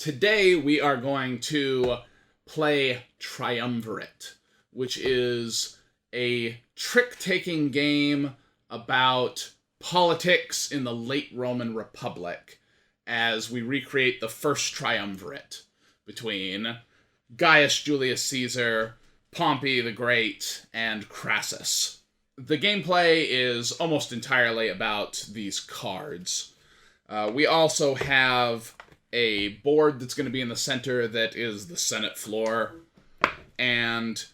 Today we are going to play Triumvirate, which is a trick-taking game about politics in the late Roman Republic as we recreate the first Triumvirate between Gaius Julius Caesar, Pompey the Great, and Crassus. The gameplay is almost entirely about these cards. We also have a board that's going to be in the center that is the Senate floor, and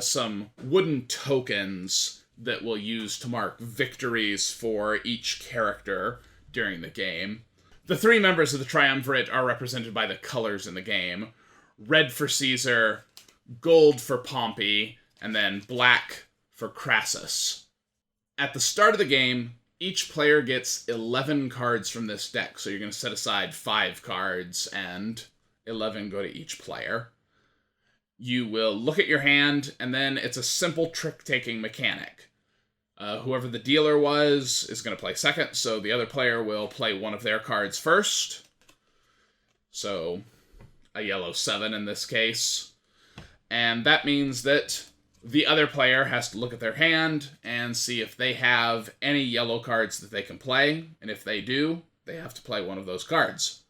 some wooden tokens that we'll use to mark victories for each character during the game. The three members of the Triumvirate are represented by the colors in the game. Red for Caesar, gold for Pompey, and then black for Crassus. At the start of the game, each player gets 11 cards from this deck, so you're going to set aside 5 cards, and 11 go to each player. You will look at your hand, and then it's a simple trick-taking mechanic. Whoever the dealer was is going to play second, so the other player will play one of their cards first. So, a yellow 7 in this case. And that means that the other player has to look at their hand and see if they have any yellow cards that they can play, and if they do, they have to play one of those cards.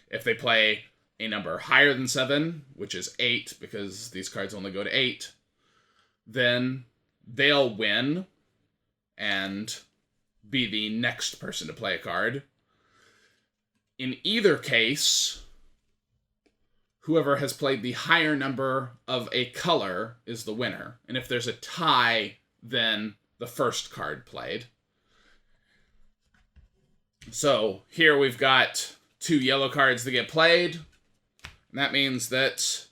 If they play a number higher than 7, which is 8, because these cards only go to 8, then they'll win and be the next person to play a card. In either case, whoever has played the higher number of a color is the winner. And if there's a tie, then the first card played. So here we've got 2 yellow cards that get played. And that means that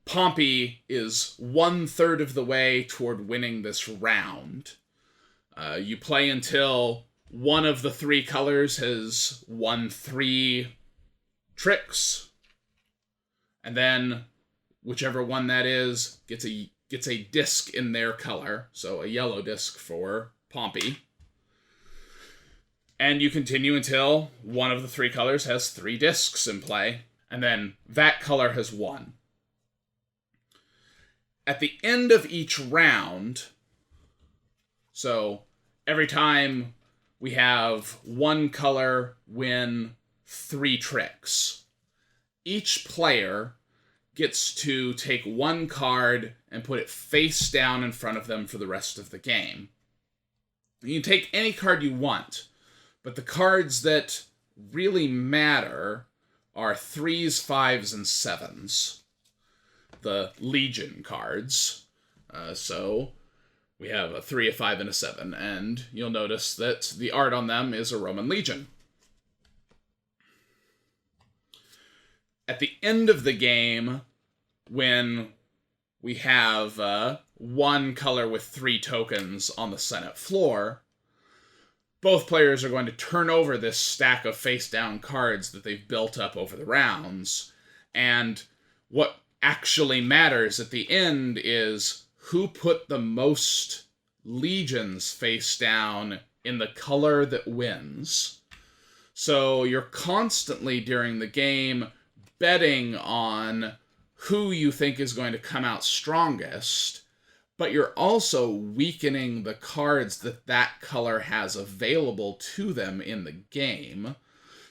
Pompey is 1/3 of the way toward winning this round. You play until one of the 3 colors has won 3 tricks, and then whichever one that is gets a disc in their color, so a yellow disc for Pompey. And you continue until one of the 3 colors has 3 discs in play, and then that color has won. At the end of each round, so every time we have one color win 3 tricks, each player gets to take one card and put it face down in front of them for the rest of the game. You can take any card you want, but the cards that really matter are 3s, 5s, and 7s. The Legion cards. So we have a 3, a 5, and a 7, and you'll notice that the art on them is a Roman Legion. At the end of the game, when we have one color with 3 tokens on the Senate floor, both players are going to turn over this stack of face-down cards that they've built up over the rounds, and what actually matters at the end is who put the most legions face down in the color that wins. So you're constantly, during the game, betting on who you think is going to come out strongest, but you're also weakening the cards that color has available to them in the game,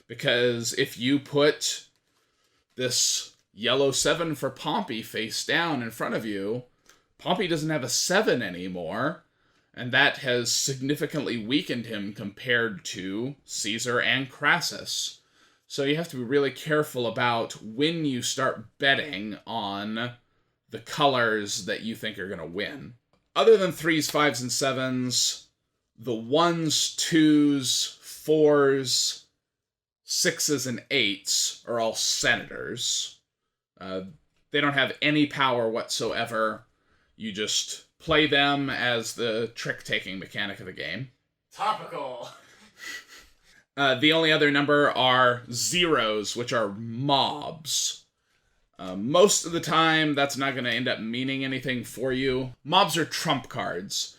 because if you put this yellow 7 for Pompey face down in front of you, Pompey doesn't have a 7 anymore, and that has significantly weakened him compared to Caesar and Crassus. So you have to be really careful about when you start betting on the colors that you think are going to win. Other than 3s, 5s, and 7s, the 1s, 2s, 4s, 6s, and 8s are all senators. They don't have any power whatsoever. You just play them as the trick-taking mechanic of the game. Topical. The only other number are 0s, which are mobs. Most of the time, that's not going to end up meaning anything for you. Mobs are trump cards,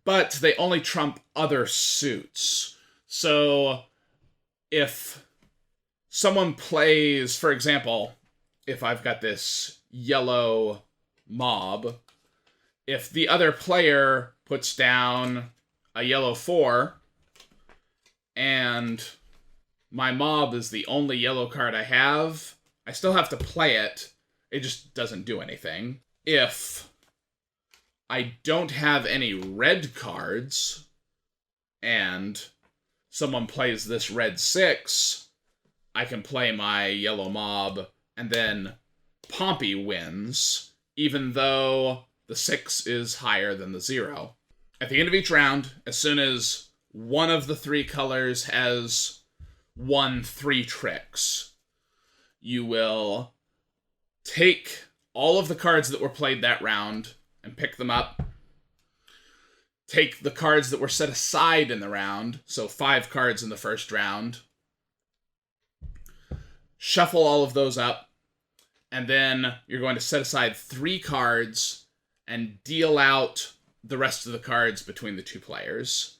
but they only trump other suits. So if someone plays, for example, if I've got this yellow mob, if the other player puts down a yellow 4, and my mob is the only yellow card I have, I still have to play it. It just doesn't do anything. If I don't have any red cards, and someone plays this red 6, I can play my yellow mob, and then Pompey wins, even though the 6 is higher than the 0. At the end of each round, as soon as one of the 3 colors has won 3 tricks, you will take all of the cards that were played that round and pick them up. Take the cards that were set aside in the round, so 5 cards in the first round. Shuffle all of those up, and then you're going to set aside 3 cards and deal out the rest of the cards between the 2 players.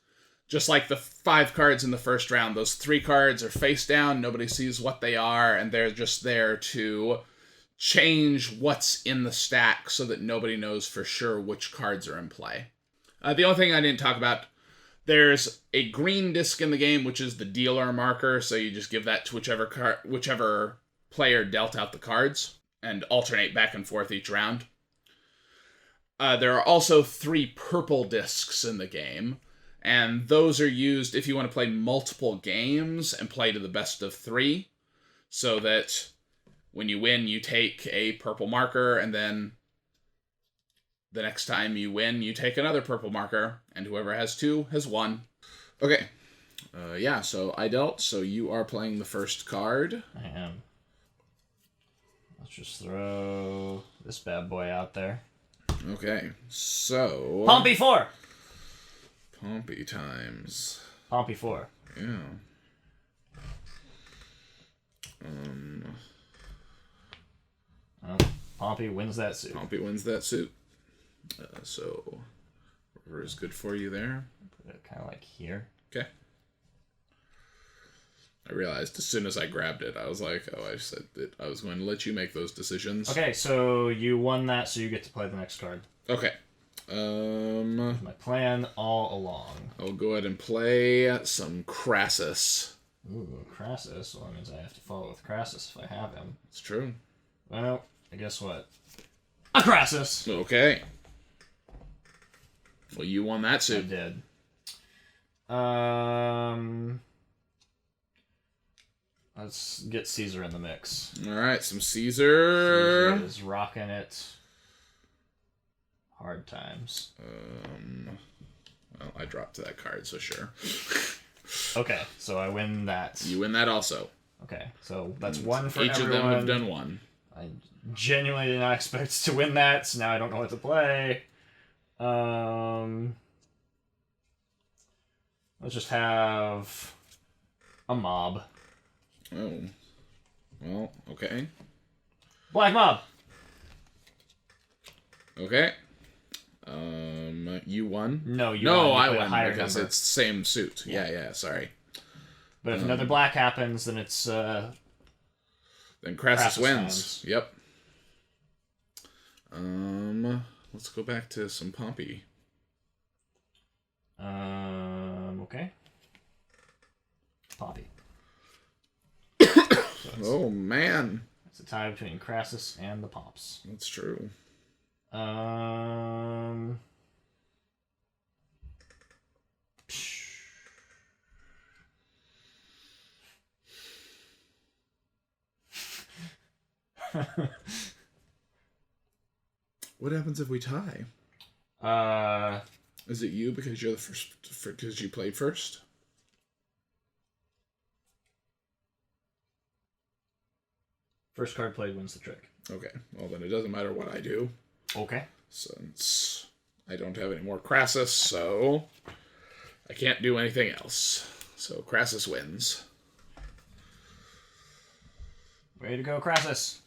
Just like the 5 cards in the first round, those 3 cards are face down, nobody sees what they are, and they're just there to change what's in the stack so that nobody knows for sure which cards are in play. The only thing I didn't talk about, there's a green disc in the game, which is the dealer marker, so you just give that to whichever player dealt out the cards, and alternate back and forth each round. There are also 3 purple discs in the game, and those are used if you want to play multiple games and play to the best of 3, so that when you win, you take a purple marker, and then the next time you win, you take another purple marker, and whoever has 2 has won. Okay. Yeah, so I dealt, so you are playing the first card. I am. Let's just throw this bad boy out there. Okay, so... Pompey 4! Pompey times. Pompey 4. Yeah. Pompey wins that suit. Pompey wins that suit. So, river is good for you there. Put it kind of like here. Okay. I realized as soon as I grabbed it, I was like, oh, I said that I was going to let you make those decisions. Okay, so you won that, so you get to play the next card. Okay. My plan all along. I'll go ahead and play some Crassus. Ooh, Crassus. Well, that means I have to follow with Crassus if I have him. It's true. Well, guess what? A Crassus! Okay. Well, you won that I suit. did. Let's get Caesar in the mix. Alright, some Caesar. Caesar is rocking it. Hard times. Well, I dropped that card, so sure. Okay, so I win that. You win that also. Okay, so that's one for Each everyone. of them have done one. I genuinely did not expect to win that, so now I don't know what to play. Let's just have a mob. Oh. Well, okay. Black mob! Okay. You won? No, you No, won. You I played a won higher because number. it's same suit. Yeah, sorry. But if another black happens, then it's Then Crassus wins. wins. Yep. Let's go back to some Pompey. Okay. Pompey. Oh man, It's a tie between Crassus and the Pops. that's true. What happens if we tie? Is it you because you're the first? Because you played first? First card played wins the trick. Okay. Well, then it doesn't matter what I do, Okay. since I don't have any more Crassus, so I can't do anything else. So Crassus wins. Way to go, Crassus.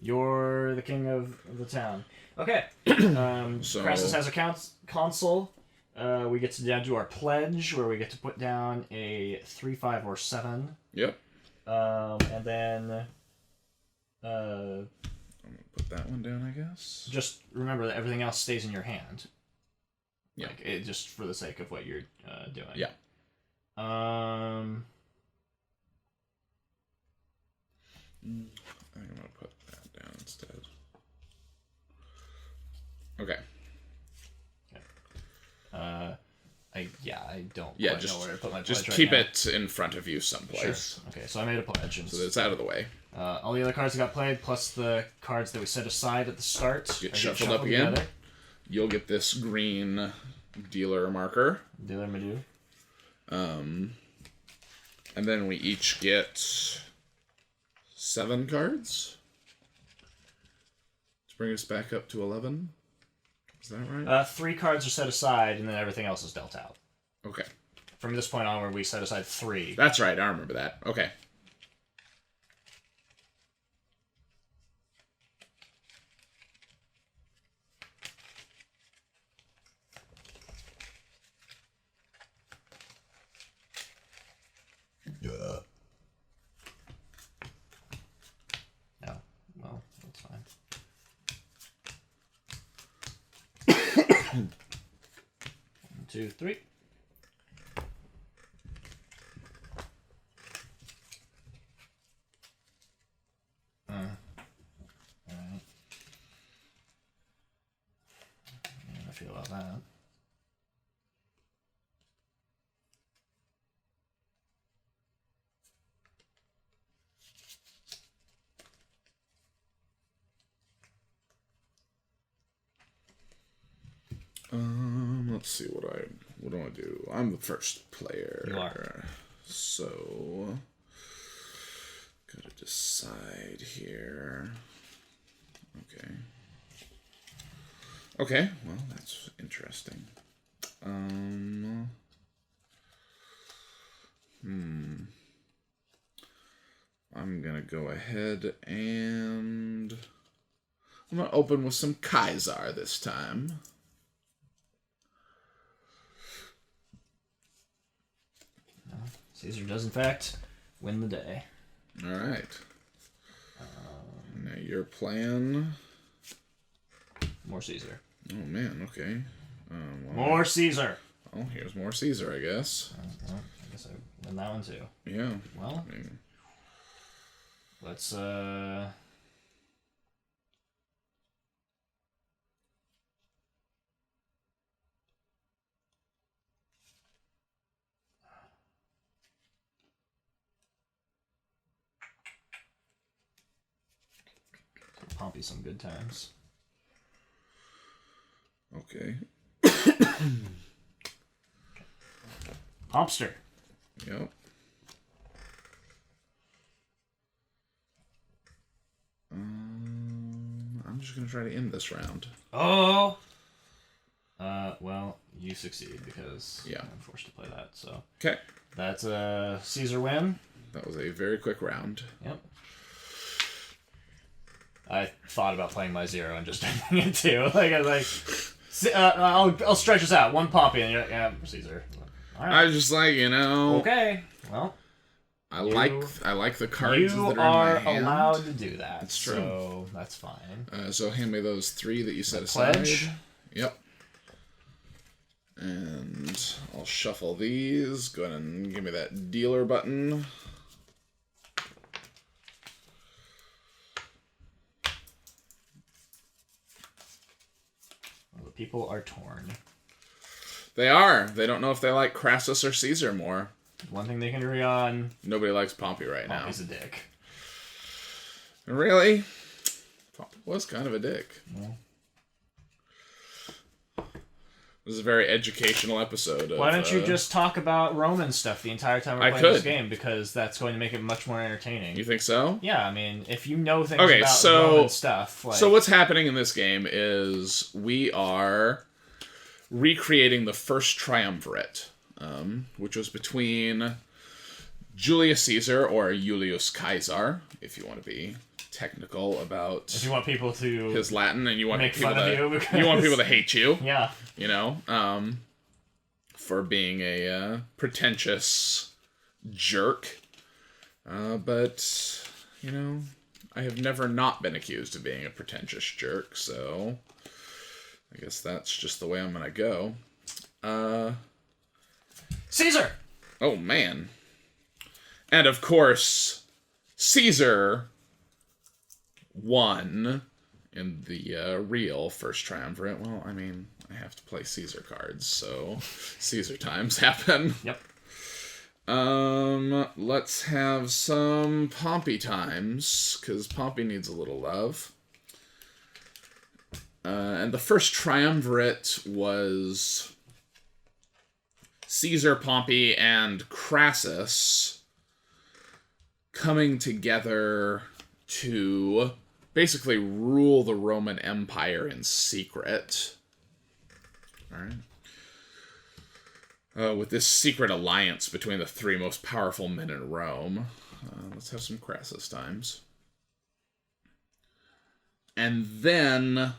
You're the king of the town. Okay. So- Crassus has a console. We get to down to our pledge, where we get to put down a 3, 5, or 7. Yep. And then I'm gonna put that one down, I guess. just remember that everything else stays in your hand. Yeah. Like, just for the sake of what you're doing. Yeah. I think I'm gonna put that down instead. Okay. I don't Yeah, quite know where to put my pledge just right keep now. it in front of you someplace. Sure. Okay, so I made a pledge. And So that it's out of the way. all the other cards that got played, plus the cards that we set aside at the start, Get shuffled up again. Together. You'll get this green dealer marker. Dealer Madoo. And then we each get 7 cards. To bring us back up to 11. Is that right? 3 cards are set aside, and then everything else is dealt out. Okay. From this point onward, we set aside 3. That's right, I remember that. Okay. No. Well, that's fine. 1, 2, 3. Alright. How I feel about that. Let's see what do I do? I'm the first player. You are. So gotta decide here. Okay. Okay, well that's interesting. I'm gonna go ahead and I'm gonna open with some Kaiser this time. Caesar does, in fact, win the day. All right. Now your plan. More Caesar. Oh man. Okay. Well, More Caesar. Oh, here's more Caesar, I guess. Well, I guess I win that one too. Yeah. Well, I mean, let's Pompey some good times. okay. Pompster. Yep. I'm just gonna try to end this round. Oh. Well, you succeed because Yeah. I'm forced to play that. So Okay. that's a Caesar win. That was a very quick round. Yep. I thought about playing my 0 and just ending it too. Like I was like, I'll stretch this out. 1 Pompey and you're like, yeah, Caesar. All right. I was just like, Okay. Well, I like the cards you that are are in my hand. allowed to do that. That's true. So that's fine. So hand me those 3 that you set aside. Pledge. Yep. And I'll shuffle these. Go ahead and give me that dealer button. Well, the people are torn. They are. They don't know if they like Crassus or Caesar more. One thing they can agree on: Nobody likes Pompey right Pompey's a dick. now. Really? Pompey was kind of a dick. Yeah. This is a very educational episode. Why don't you just talk about Roman stuff the entire time we're playing this game? Because that's going to make it much more entertaining. You think so? Yeah, I mean, if you know things about Roman stuff... Like... So what's happening in this game is we are recreating the first Triumvirate, which was between Julius Caesar, or Julius Caesar, if you want to be technical about if you want people to his Latin, and you want make people fun to, of you, because... you want people to hate you. Yeah. You know, for being a pretentious jerk. But, you know, I have never not been accused of being a pretentious jerk, so I guess that's just the way I'm gonna go. Caesar! Oh, man. And, of course, Caesar won in the real first triumvirate. Well, I mean, I have to play Caesar cards, so Caesar times happen. Yep. Let's have some Pompey times, because Pompey needs a little love. And the first triumvirate was Caesar, Pompey, and Crassus coming together to basically rule the Roman Empire in secret. Alright. With this secret alliance between the three most powerful men in Rome. Let's have some Crassus times. And then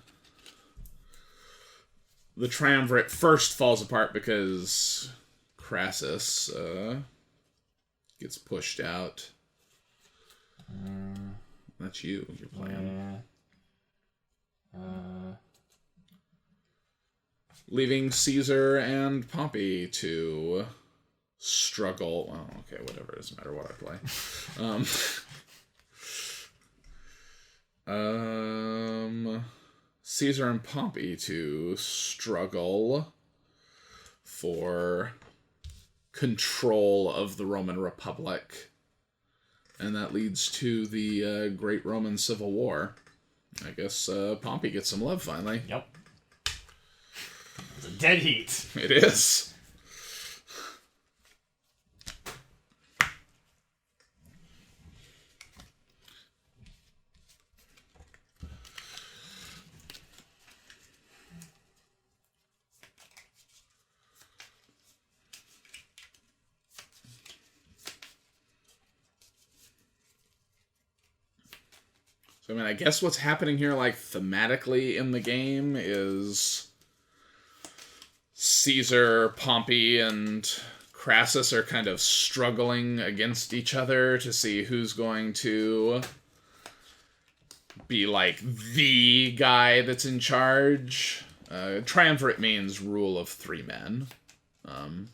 the triumvirate first falls apart because Crassus gets pushed out. That's you. You're playing. Leaving Caesar and Pompey to struggle. Well, okay, whatever. It doesn't matter what I play. Caesar and Pompey to struggle for control of the Roman Republic. And that leads to the Great Roman Civil War. I guess Pompey gets some love finally. Yep. It's a dead heat. It is. So, I mean, I guess what's happening here, like, thematically in the game is Caesar, Pompey, and Crassus are kind of struggling against each other to see who's going to be, like, the guy that's in charge. Triumvirate means rule of three men. Do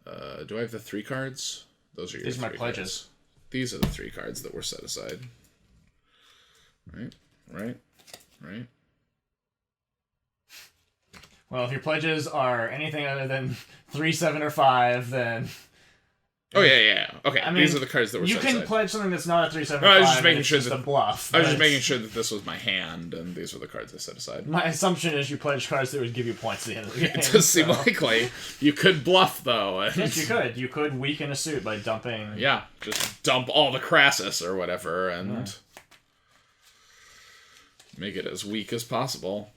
I have the three cards? Those are your These are my three pledges. cards. These are the three cards that were set aside. Right. Well, if your pledges are anything other than 3, 7, or 5, then... Oh, yeah. Okay, I mean, these are the cards that were set aside. You can pledge something that's not a 3, 7, No, or 5, I was just making and it's sure just that a bluff. I was just making sure that this was my hand, and these were the cards I set aside. My assumption is you pledge cards that would give you points at the end of the game. It does seem likely. You could bluff, though. And... Yes, you could. You could weaken a suit by dumping... Yeah, just dump all the Crassus or whatever, and make it as weak as possible.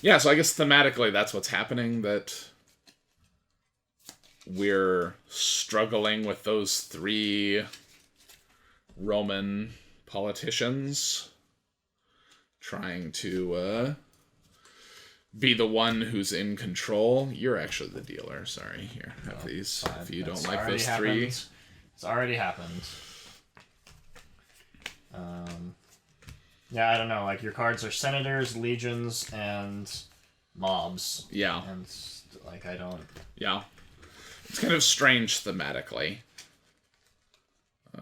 Yeah, so I guess thematically that's what's happening, that we're struggling with those three Roman politicians, trying to be the one who's in control. You're actually the dealer. Sorry. Here, have these. Fine. If you That's don't like those happened. three. It's already happened. Yeah, I don't know. Like, your cards are senators, legions, and mobs. Yeah. And, like, I don't... Yeah. It's kind of strange thematically.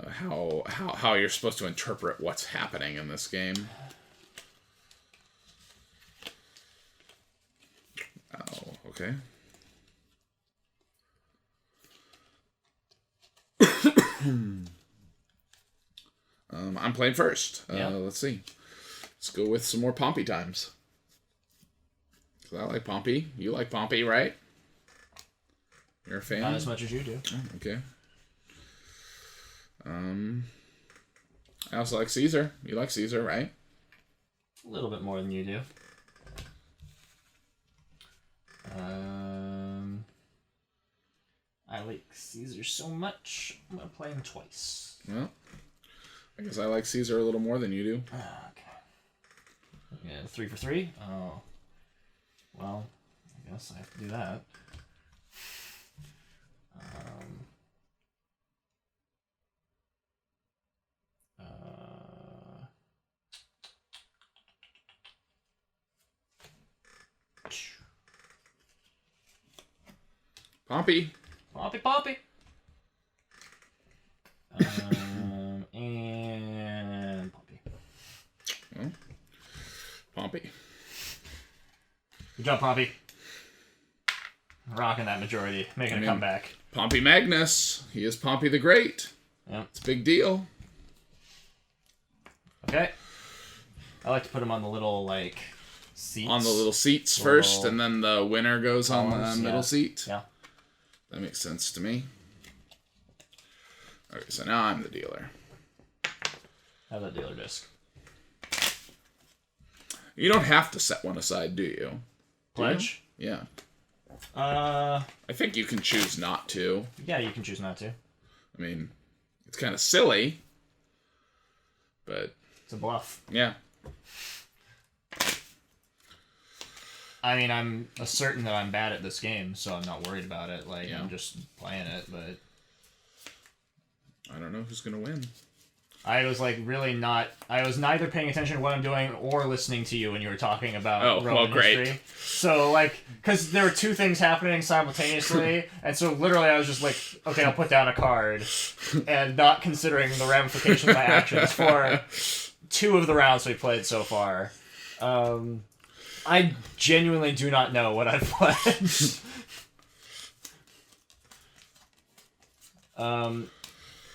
How you're supposed to interpret what's happening in this game. Oh, okay. I'm playing first. Yeah. Let's see. Let's go with some more Pompey times. 'Cause I like Pompey. You like Pompey, right? You're a fan? Not as much as you do. Oh, okay. I also like Caesar. You like Caesar, right? A little bit more than you do. I like Caesar so much, I'm going to play him twice. Well, I guess I like Caesar a little more than you do. Okay. Yeah, 3 for 3? Oh. Well, I guess I have to do that. Pompey. Pompey, Pompey. And Pompey. Well, Pompey. Good job, Pompey. Rocking that majority, making a comeback. Pompey Magnus. He is Pompey the Great. Yep. It's a big deal. Okay. I like to put him on the little, like, seats. On the little seats first, and then the winner goes on the middle seat. Yeah. That makes sense to me. Okay, so now I'm the dealer. Have that dealer disc. You don't have to set one aside, do you? Pledge? Yeah. I think you can choose not to. Yeah, you can choose not to. I mean, it's kind of silly, but... It's a bluff. Yeah. I mean, I'm certain that I'm bad at this game, so I'm not worried about it. Like, Yeah. I'm just playing it, but... I don't know who's going to win. I was, like, really not... I was neither paying attention to what I'm doing or listening to you when you were talking about Roman history. So, like, because there were two things happening simultaneously, and so literally I was just like, okay, I'll put down a card, and not considering the ramifications of my actions for 2 of the rounds we played so far. I genuinely do not know what I've played.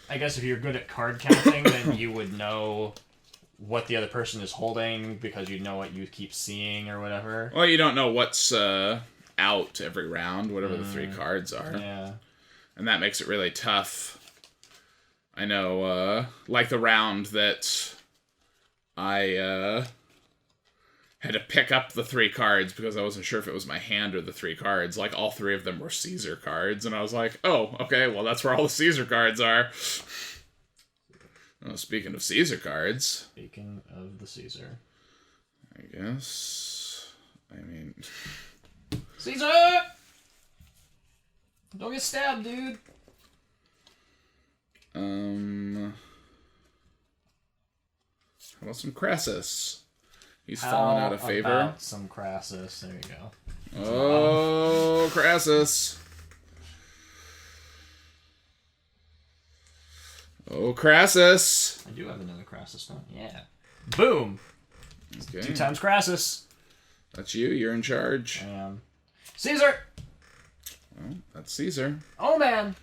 I guess if you're good at card counting, then you would know what the other person is holding because you know what you keep seeing or whatever. Well, you don't know what's out every round, whatever the 3 cards are. Yeah. And that makes it really tough. I know, like the round that I had to pick up the 3 cards because I wasn't sure if it was my hand or the 3 cards. Like, all 3 of them were Caesar cards, and I was like, oh, okay, well, that's where all the Caesar cards are. Well, speaking of Caesar cards... Speaking of the Caesar. I guess... I mean... Caesar! Don't get stabbed, dude! How about some Crassus? He's fallen out of favor. How about some Crassus? There you go. Oh, Crassus. Oh, Crassus. I do have another Crassus, don't I? Yeah. Boom! Okay. 2 times Crassus. That's you. You're in charge. Caesar! Well, that's Caesar. Oh, man!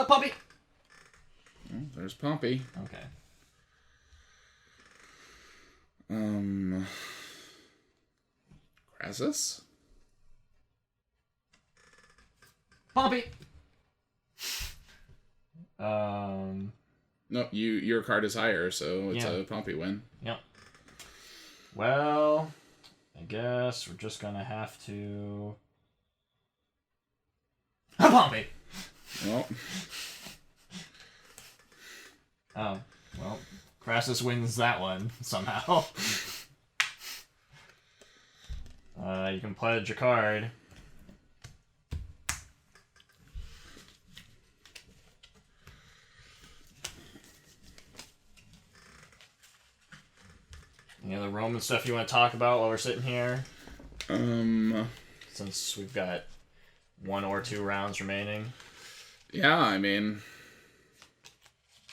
Pompey! Well, there's Pompey. Okay. Crassus? Pompey! No, your card is higher, so it's a Pompey win. Yep. Well, I guess we're just gonna have to... Pompey! Well... Oh, well, Crassus wins that one, somehow. You can pledge a card. Any other Roman stuff you want to talk about while we're sitting here? Since we've got 1 or 2 rounds remaining. Yeah, I mean...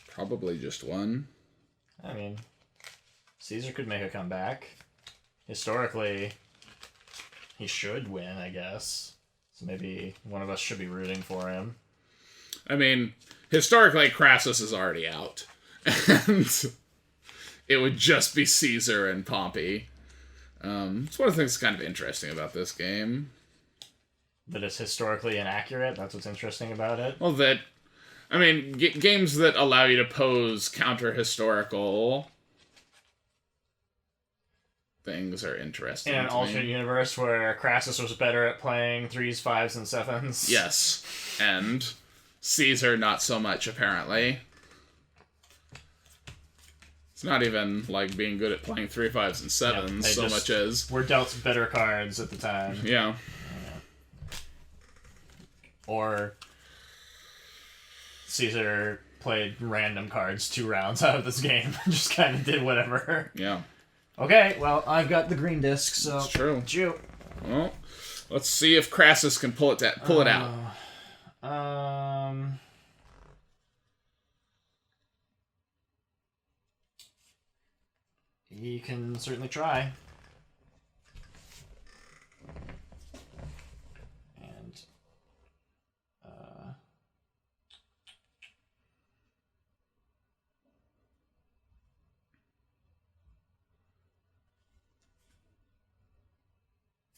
Probably just 1. I mean, Caesar could make a comeback. Historically, he should win, I guess. So maybe one of us should be rooting for him. I mean, historically, Crassus is already out. And it would just be Caesar and Pompey. It's one of the things that's kind of interesting about this game. That it's historically inaccurate? That's what's interesting about it? Well, I mean, games that allow you to pose counter-historical things are interesting. In an alternate universe where Crassus was better at playing 3s, 5s, and 7s. Yes. And Caesar not so much, apparently. It's not even, like, being good at playing 3, 5s, and 7s so much as... We're dealt better cards at the time. Yeah. Or... Caesar played random cards 2 rounds out of this game. Just kind of did whatever. Yeah. Okay, well, I've got the green disc, so... It's true. It's you. Well, let's see if Crassus can pull it out. He can certainly try. And...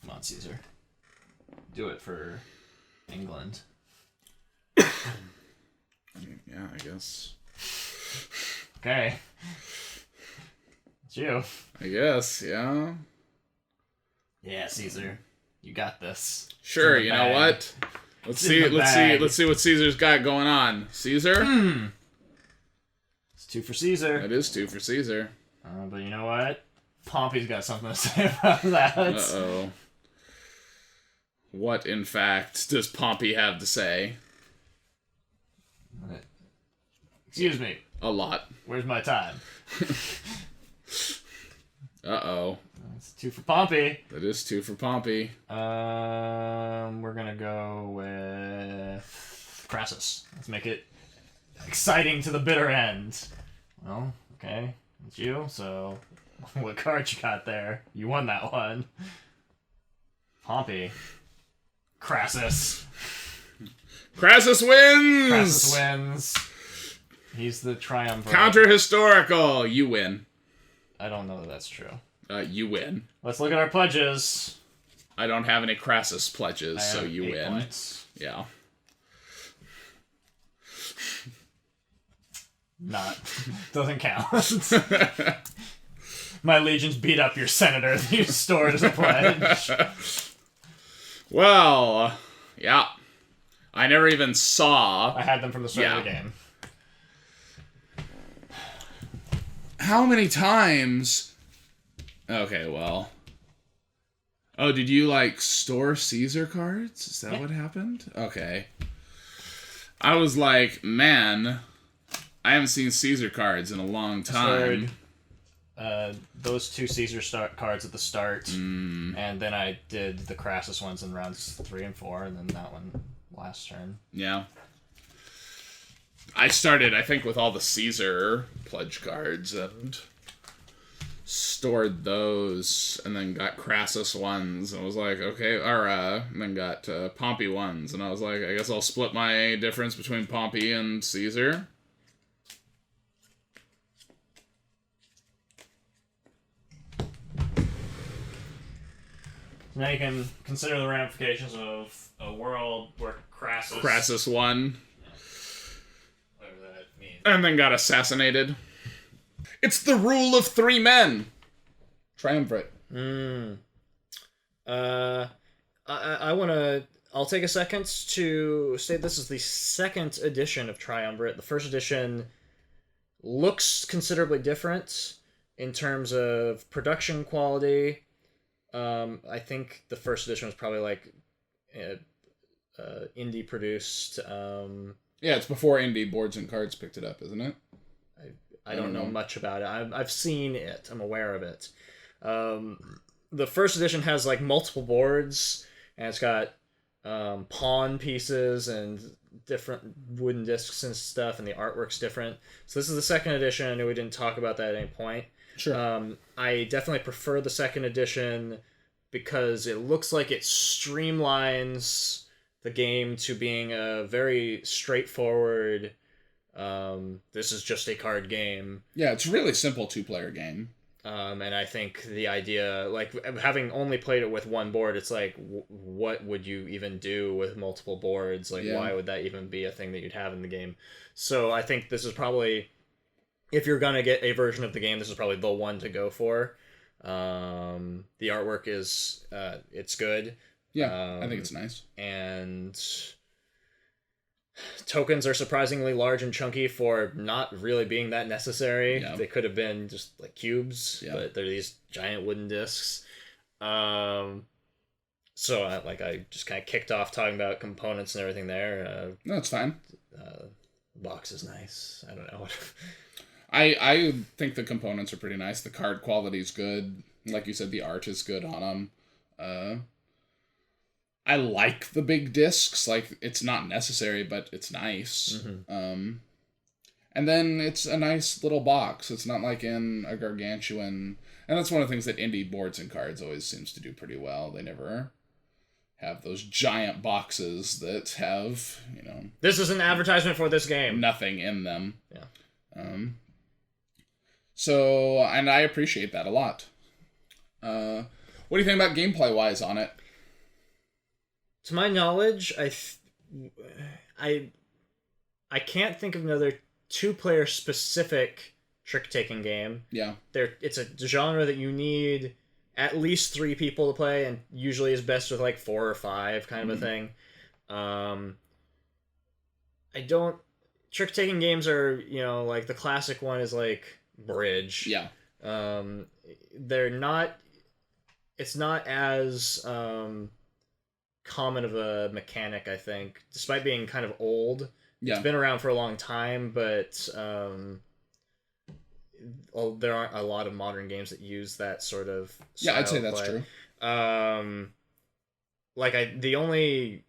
Come on, Caesar. Do it for England. Yeah, I guess. Okay. It's you. I guess, yeah. Yeah, Caesar. You got this. Sure, you know what? Let's see what Caesar's got going on. Caesar? It's 2 for Caesar. That is 2 for Caesar. But you know what? Pompey's got something to say about that. Uh-oh. What, in fact, does Pompey have to say? Excuse me. A lot. Where's my time? Uh-oh. That's 2 for Pompey. That is 2 for Pompey. We're gonna go with Crassus. Let's make it exciting to the bitter end. Well, okay. It's you, so what card you got there? You won that one. Pompey. Crassus. Crassus wins! Crassus wins. He's the triumvirate. Counter-historical. You win. I don't know that that's true. You win. Let's look at our pledges. I don't have any Crassus pledges, so you 8 win. Points. Yeah. Doesn't count. My legions beat up your senator that you stored as a pledge. Well, yeah. I never even saw... I had them from the start of the game. How many times... Okay, well... Oh, did you, store Caesar cards? Is that what happened? Okay. I was like, man, I haven't seen Caesar cards in a long time. Those 2 Caesar cards at the start, and then I did the Crassus ones in rounds 3 and 4, and then that one last turn. Yeah. I started, I think, with all the Caesar pledge cards, and stored those, and then got Crassus ones, and was like, okay, and then got Pompey ones, and I was like, I guess I'll split my difference between Pompey and Caesar. Now you can consider the ramifications of a world where Crassus won. Whatever that means. And then got assassinated. It's the rule of 3 men. Triumvirate. I'll take a second to state this is the 2nd edition of Triumvirate. The 1st edition looks considerably different in terms of production quality. I think the 1st edition was probably indie produced. Yeah, it's before Indie Boards and Cards picked it up, isn't it? I don't know much about it. I've seen it. I'm aware of it. The 1st edition has multiple boards, and it's got pawn pieces and different wooden discs and stuff, and the artwork's different. So this is the 2nd edition. I know we didn't talk about that at any point. Sure. I definitely prefer the 2nd edition because it looks like it streamlines the game to being a very straightforward, this is just a card game. Yeah, it's a really simple 2-player game. And I think the idea, having only played it with one board, it's what would you even do with multiple boards? Why would that even be a thing that you'd have in the game? So I think this is probably, if you're going to get a version of the game, this is probably the one to go for. The artwork is, it's good. Yeah, I think it's nice. And tokens are surprisingly large and chunky for not really being that necessary. Yeah. They could have been just cubes, but they're these giant wooden discs. So I just kind of kicked off talking about components and everything there. No, it's fine. Box is nice. I don't know. I think the components are pretty nice. The card quality is good. Like you said, the art is good on them. I like the big discs. Like, it's not necessary, but it's nice. Mm-hmm. And then it's a nice little box. It's not like in a gargantuan... And that's one of the things that indie boards and cards always seems to do pretty well. They never have those giant boxes that have, This is an advertisement for this game. Nothing in them. Yeah. So, and I appreciate that a lot. What do you think about gameplay-wise on it? To my knowledge, I can't think of another two-player specific trick-taking game. Yeah. It's a genre that you need at least 3 people to play, and usually is best with like 4 or 5 kind of a thing. Trick-taking games are, like the classic one is like Bridge. Yeah. It's not as common of a mechanic, I think, despite being kind of old. Yeah. It's been around for a long time, but there aren't a lot of modern games that use that sort of style. Yeah, I'd say that's true. The only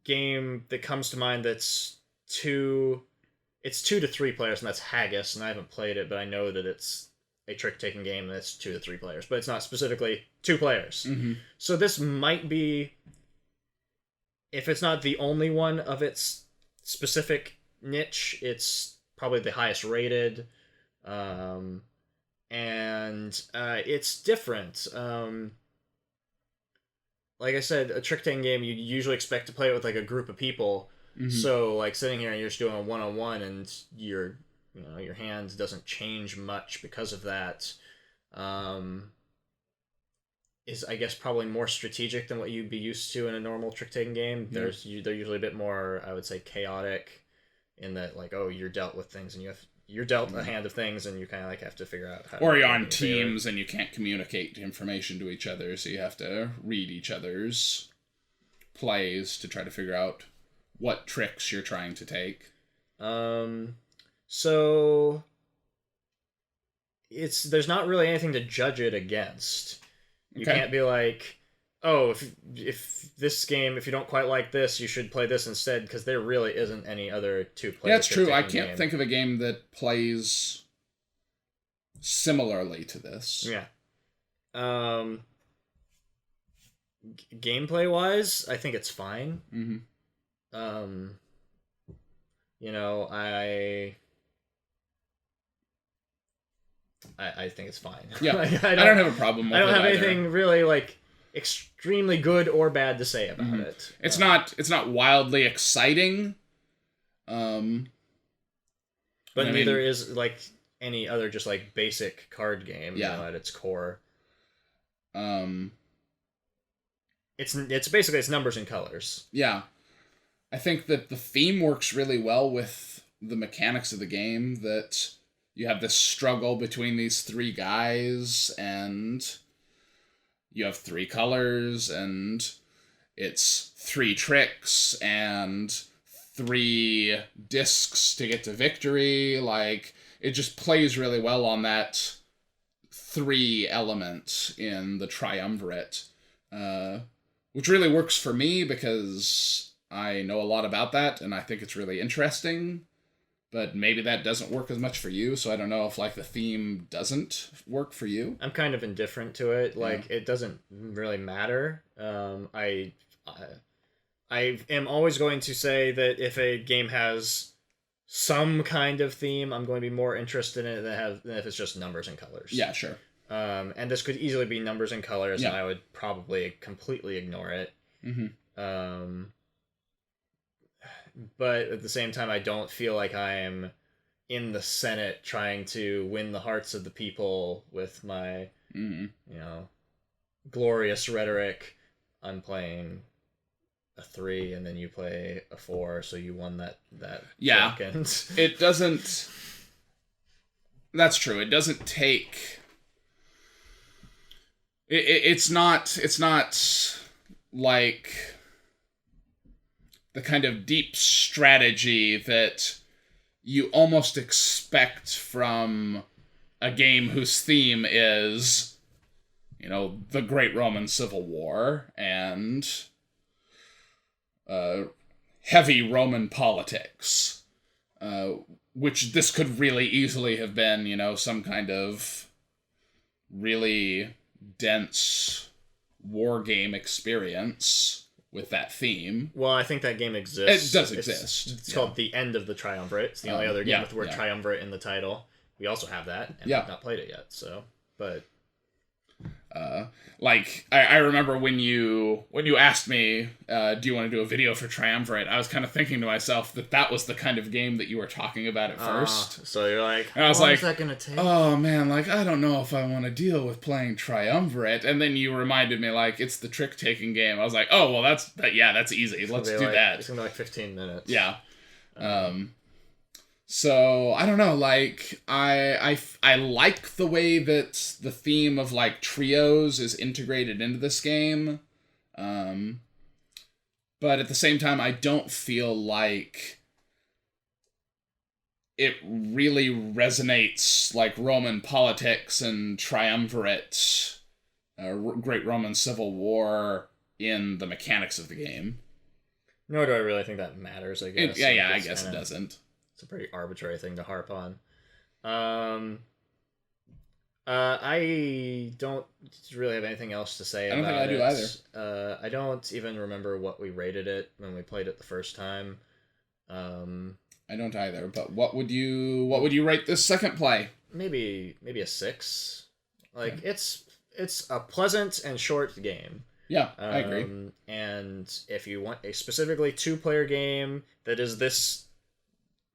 game that comes to mind that's 2 to 3 players, and that's Haggis, and I haven't played it, but I know that it's a trick-taking game that's 2 to 3 players, but it's not specifically 2 players. Mm-hmm. So this might be, if it's not the only one of its specific niche, it's probably the highest rated, and it's different. Like I said, a trick-taking game, you usually expect to play it with like a group of people. Mm-hmm. So like sitting here and you're just doing a one-on-one, and your hand doesn't change much because of that. Is, I guess, probably more strategic than what you'd be used to in a normal trick-taking game. Mm-hmm. They're usually a bit more, I would say, chaotic, in that like, you're dealt with things, and you're dealt a hand of things, and you kind of like have to figure out how. Or you're on teams and you can't communicate information to each other, so you have to read each other's plays to try to figure out what tricks you're trying to take. So there's not really anything to judge it against. You can't be like, if this game, if you don't quite like this, you should play this instead, because there really isn't any other 2-player. Yeah, that's true. I can't think of a game that plays similarly to this. Yeah. Gameplay-wise, I think it's fine. Mm-hmm. I think it's fine. Yeah, I don't have a problem with it. I don't have anything really like extremely good or bad to say about it. It's not wildly exciting. But neither is like any other just like basic card game, at its core. It's basically it's numbers and colors. Yeah. I think that the theme works really well with the mechanics of the game, that you have this struggle between these 3 guys, and you have 3 colors, and it's 3 tricks, and 3 discs to get to victory. Like, it just plays really well on that 3 element in the Triumvirate, which really works for me because I know a lot about that, and I think it's really interesting. But maybe that doesn't work as much for you, so I don't know if, like, the theme doesn't work for you. I'm kind of indifferent to it. Like, it doesn't really matter. I am always going to say that if a game has some kind of theme, I'm going to be more interested in it than if it's just numbers and colors. Yeah, sure. And this could easily be numbers and colors, and I would probably completely ignore it. Mm-hmm. But at the same time, I don't feel like I am in the Senate trying to win the hearts of the people with my, glorious rhetoric. I'm playing a 3, and then you play a 4, so you won that. Yeah, and it doesn't. That's true. It doesn't take. It's not like the kind of deep strategy that you almost expect from a game whose theme is, the Great Roman Civil War and heavy Roman politics, which this could really easily have been, some kind of really dense war game experience with that theme. Well, I think that game exists. It does exist. It's called The End of the Triumvirate. It's the only other game with the word Triumvirate in the title. We also have that, and I've not played it yet, so, but... I remember when you asked me, do you want to do a video for Triumvirate, I was kind of thinking to myself that was the kind of game that you were talking about at first. So you're like, and I was how long is that going to take? Oh man, I don't know if I want to deal with playing Triumvirate. And then you reminded me, it's the trick-taking game. I was like, oh, well, that's easy. Let's do that. It's going to be 15 minutes. Yeah. So, I don't know, I like the way that the theme of, trios is integrated into this game, but at the same time, I don't feel like it really resonates like Roman politics and Triumvirate, Great Roman Civil War in the mechanics of the game. Nor do I really think that matters, I guess. I guess it doesn't. It's a pretty arbitrary thing to harp on. I don't really have anything else to say about it. I don't think I do either. I don't even remember what we rated it when we played it the first time. I don't either, but what would you rate this second play? Maybe a 6. It's a pleasant and short game. Yeah, I agree. And if you want a specifically 2-player game that is this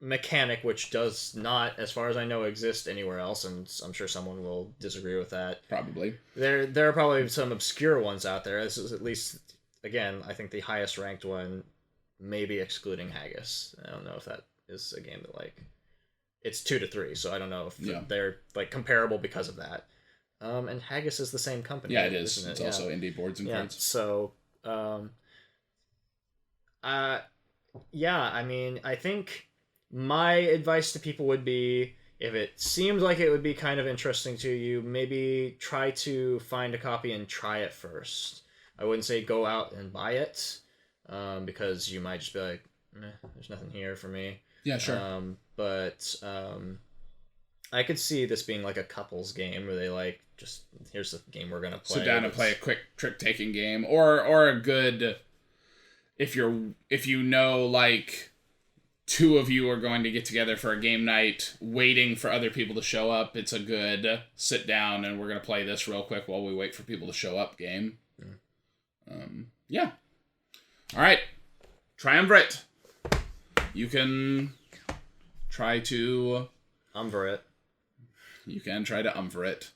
mechanic, which does not, as far as I know, exist anywhere else, and I'm sure someone will disagree with that. Probably. There are probably some obscure ones out there. This is at least, again, I think the highest ranked one, maybe excluding Haggis. I don't know if that is a game that, it's 2 to 3, so I don't know if they're, comparable because of that. And Haggis is the same company. Yeah, it is. Isn't it? It's also Indie Boards and Cards. So, I think my advice to people would be, if it seems like it would be kind of interesting to you, maybe try to find a copy and try it first. I wouldn't say go out and buy it, because you might just be like, there's nothing here for me. Yeah, sure. But I could see this being a couples game where they just, here's the game we're gonna play. Sit down and play a quick trick-taking game, or a good, if you know, 2 of you are going to get together for a game night, waiting for other people to show up. It's a good sit down and we're going to play this real quick while we wait for people to show up game. Yeah. All right. Triumvirate. You can try to... Umvirate. You can try to umvirate.